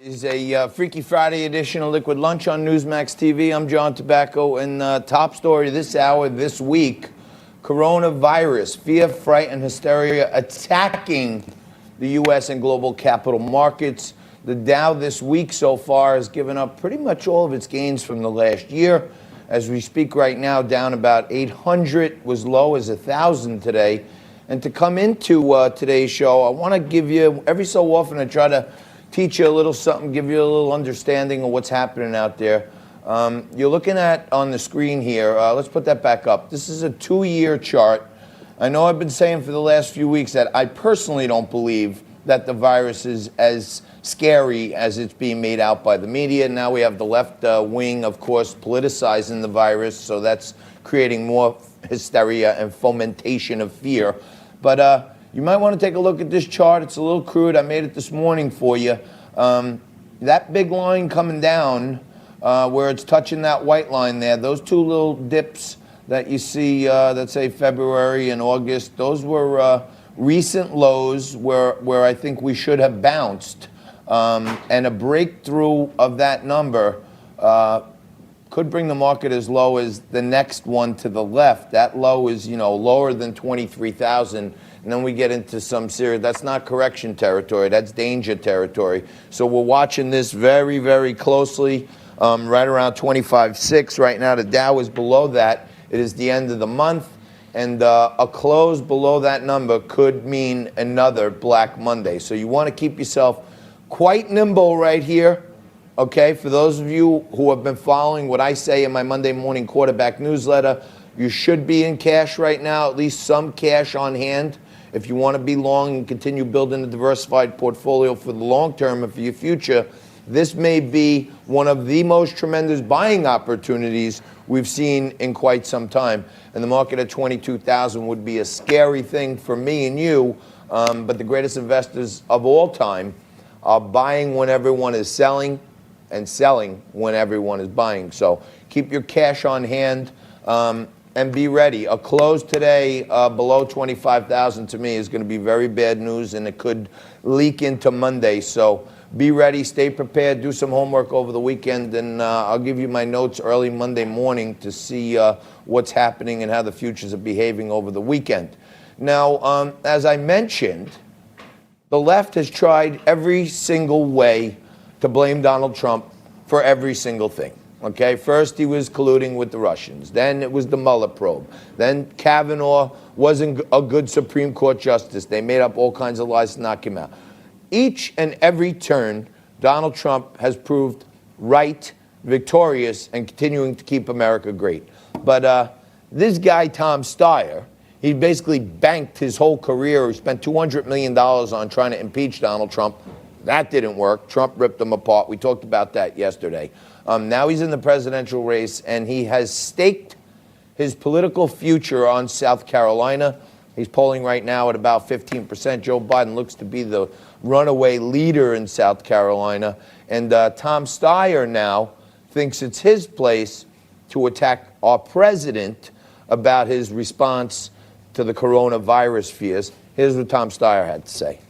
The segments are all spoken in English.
Is a Freaky Friday edition of Liquid Lunch on Newsmax TV. I'm John Tabacco, and top story this hour, this week, coronavirus, fear, fright, and hysteria attacking the U.S. and global capital markets. The Dow this week so far has given up pretty much all of its gains from the last year. As we speak right now, down about 800, was low as 1,000 today. And to come into today's show, I want to give you, every so often, I try to teach you a little something, give you a little understanding of what's happening out there. You're looking at on the screen here, let's put that back up. This is a 2-year chart. I know I've been saying for the last few weeks that I personally don't believe that the virus is as scary as it's being made out by the media. Now we have the left wing, of course, politicizing the virus, so that's creating more hysteria and fomentation of fear. But you might want to take a look at this chart. It's a little crude. I made it this morning for you. That big line coming down where it's touching that white line there, those two little dips that you see that say February and August, those were recent lows where I think we should have bounced. And a breakthrough of that number could bring the market as low as the next one to the left. That low is, lower than 23,000. And then we get into some serious, that's not correction territory, that's danger territory. So we're watching this very, very closely, right around 25.6. Right now, the Dow is below that. It is the end of the month, and a close below that number could mean another Black Monday. So you want to keep yourself quite nimble right here, okay? For those of you who have been following what I say in my Monday morning quarterback newsletter, you should be in cash right now, at least some cash on hand. If you want to be long and continue building a diversified portfolio for the long term and for your future, this may be one of the most tremendous buying opportunities we've seen in quite some time. And the market at 22,000 would be a scary thing for me and you, but the greatest investors of all time are buying when everyone is selling and selling when everyone is buying. So keep your cash on hand. And be ready. A close today below 25,000 to me is going to be very bad news, and it could leak into Monday. So be ready, stay prepared, do some homework over the weekend, and I'll give you my notes early Monday morning to see what's happening and how the futures are behaving over the weekend. Now, as I mentioned, the left has tried every single way to blame Donald Trump for every single thing. Okay, first he was colluding with the Russians. Then it was the Mueller probe. Then Kavanaugh wasn't a good Supreme Court justice. They made up all kinds of lies to knock him out. Each and every turn, Donald Trump has proved right, victorious, and continuing to keep America great. But this guy, Tom Steyer, he basically banked his whole career. He spent $200 million on trying to impeach Donald Trump. That didn't work. Trump ripped him apart. We talked about that yesterday. Now he's in the presidential race, and he has staked his political future on South Carolina. He's polling right now at about 15%. Joe Biden looks to be the runaway leader in South Carolina. And Tom Steyer now thinks it's his place to attack our president about his response to the coronavirus fears. Here's what Tom Steyer had to say.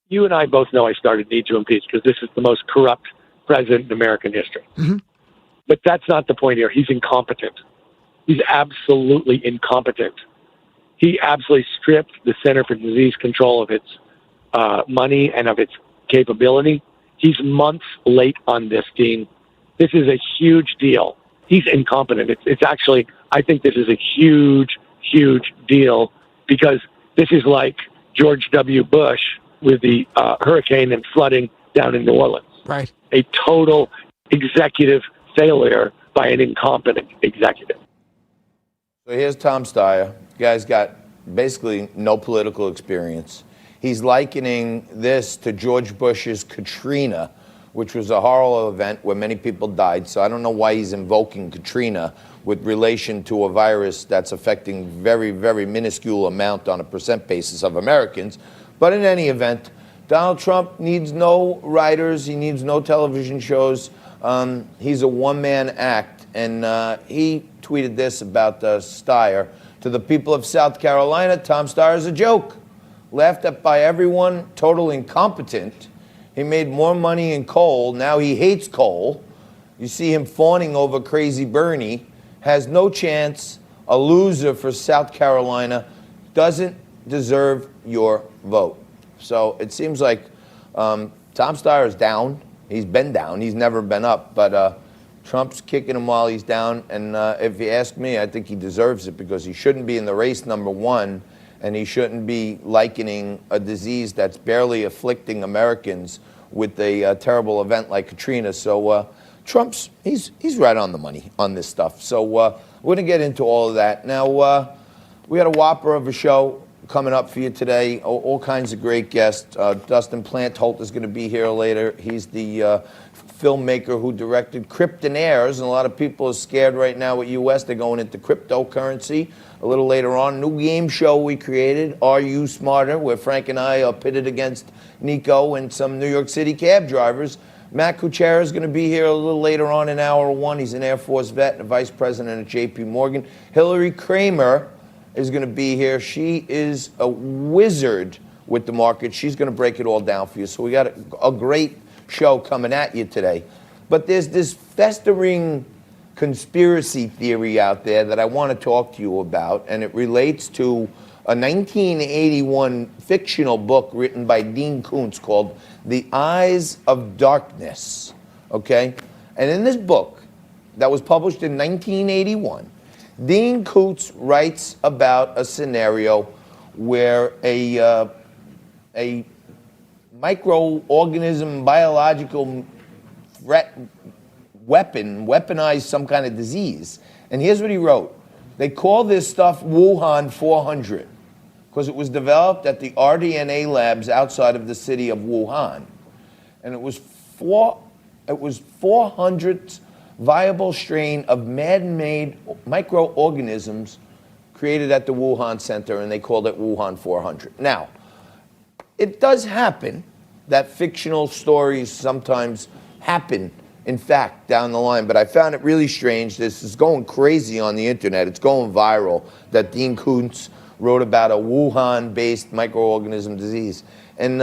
You and I both know I started Need to Impeach because this is the most corrupt president in American history. Mm-hmm. But that's not the point here. He's incompetent. He's absolutely incompetent. He absolutely stripped the Center for Disease Control of its money and of its capability. He's months late on this, Dean. This is a huge deal. He's incompetent. It's actually, I think this is a huge, huge deal because this is like George W. Bush with the hurricane and flooding down in New Orleans. Right. A total executive failure by an incompetent executive. So here's Tom Steyer. The guy's got basically no political experience. He's likening this to George Bush's Katrina, which was a horrible event where many people died. So I don't know why he's invoking Katrina with relation to a virus that's affecting very, very minuscule amount on a percent basis of Americans. But in any event, Donald Trump needs no writers. He needs no television shows. He's a one-man act. And he tweeted this about Steyer. To the people of South Carolina, Tom Steyer is a joke. Laughed at by everyone, total incompetent. He made more money in coal. Now he hates coal. You see him fawning over Crazy Bernie. Has no chance. A loser for South Carolina. Doesn't deserve your vote. So it seems like Tom Steyer's down. He's been down. He's never been up. But Trump's kicking him while he's down. And if you ask me, I think he deserves it because he shouldn't be in the race, number one. And he shouldn't be likening a disease that's barely afflicting Americans with a terrible event like Katrina. So Trump's, he's right on the money on this stuff. So we're going to get into all of that. Now, we had a whopper of a show coming up for you today. All kinds of great guests. Dustin Plantholt is going to be here later. He's the filmmaker who directed Kryptonaires, and a lot of people are scared right now with U.S. They're going into cryptocurrency. A little later on, new game show we created, Are You Smarter?, where Frank and I are pitted against Nico and some New York City cab drivers. Matt Kuchera is going to be here a little later on in hour one. He's an Air Force vet and a vice president at J.P. Morgan. Hillary Kramer is going to be here. She is a wizard with the market. She's going to break it all down for you. So we got a great show coming at you today. But there's this festering conspiracy theory out there that I want to talk to you about, and it relates to a 1981 fictional book written by Dean Koontz called The Eyes of Darkness, okay? And in this book that was published in 1981, Dean Koontz writes about a scenario where a microorganism, biological threat, weaponized some kind of disease. And here's what he wrote. They call this stuff Wuhan 400 because it was developed at the RDNA labs outside of the city of Wuhan. And it was 400th viable strain of man-made microorganisms created at the Wuhan Center, and they called it Wuhan 400. Now, it does happen that fictional stories sometimes happen, in fact, down the line, but I found it really strange. This is going crazy on the internet. It's going viral that Dean Koontz wrote about a Wuhan-based microorganism disease. And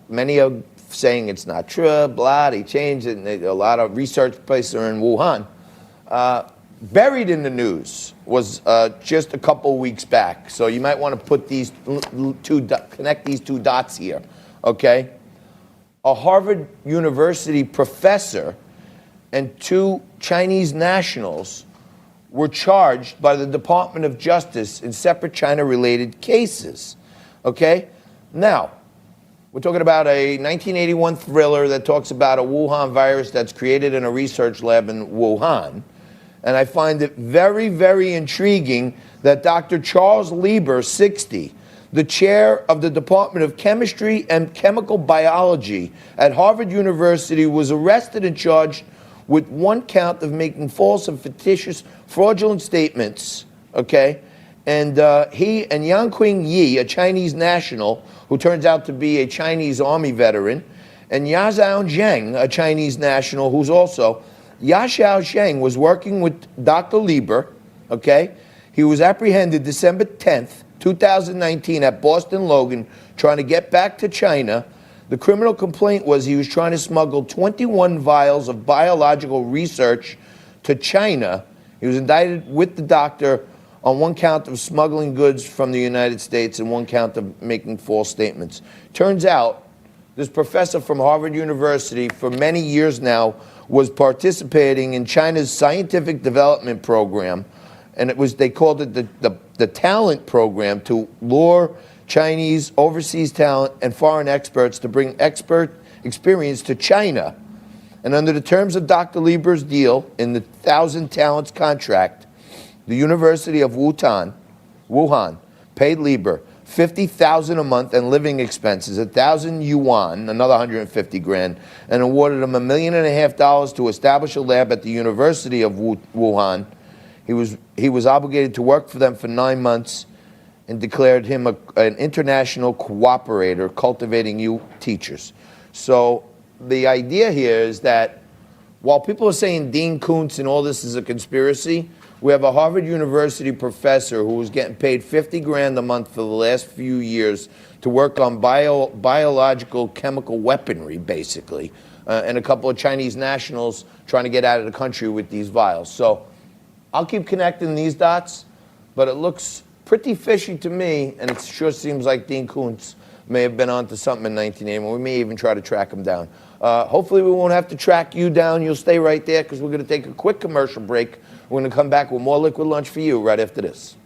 many are saying it's not true, blah, they changed it, and a lot of research places are in Wuhan. Buried in the news was just a couple weeks back. So you might want to put these connect these two dots here, okay? A Harvard University professor and two Chinese nationals were charged by the Department of Justice in separate China-related cases, okay? Now, we're talking about a 1981 thriller that talks about a Wuhan virus that's created in a research lab in Wuhan. And I find it very, very intriguing that Dr. Charles Lieber, 60, the chair of the Department of Chemistry and Chemical Biology at Harvard University, was arrested and charged with one count of making false and fictitious fraudulent statements, okay? And he and Yanqing Yi, a Chinese national who turns out to be a Chinese army veteran, and Yazhao Zheng, a Chinese national who's also, Yazhao Zheng was working with Dr. Lieber, okay? He was apprehended December 10th, 2019 at Boston Logan, trying to get back to China. The criminal complaint was he was trying to smuggle 21 vials of biological research to China. He was indicted with the doctor on one count of smuggling goods from the United States and one count of making false statements. Turns out, this professor from Harvard University for many years now was participating in China's scientific development program, and they called it the talent program to lure Chinese overseas talent and foreign experts to bring expert experience to China. And under the terms of Dr. Lieber's deal in the 1,000 talents contract, the University of Wuhan paid Lieber $50,000 a month and living expenses, 1,000 yuan, another 150 grand, and awarded him $1.5 million to establish a lab at the University of Wuhan. He was obligated to work for them for 9 months and declared him an international cooperator, cultivating new teachers. So the idea here is that while people are saying Dean Koontz and all this is a conspiracy, We have a Harvard University professor who was getting paid 50 grand a month for the last few years to work on biological chemical weaponry, basically, and a couple of Chinese nationals trying to get out of the country with these vials. So I'll keep connecting these dots, but it looks pretty fishy to me, and it sure seems like Dean Koontz may have been onto something in 1981. We may even try to track him down. Hopefully we won't have to track you down. You'll stay right there because we're going to take a quick commercial break. We're going to come back with more Liquid Lunch for you right after this.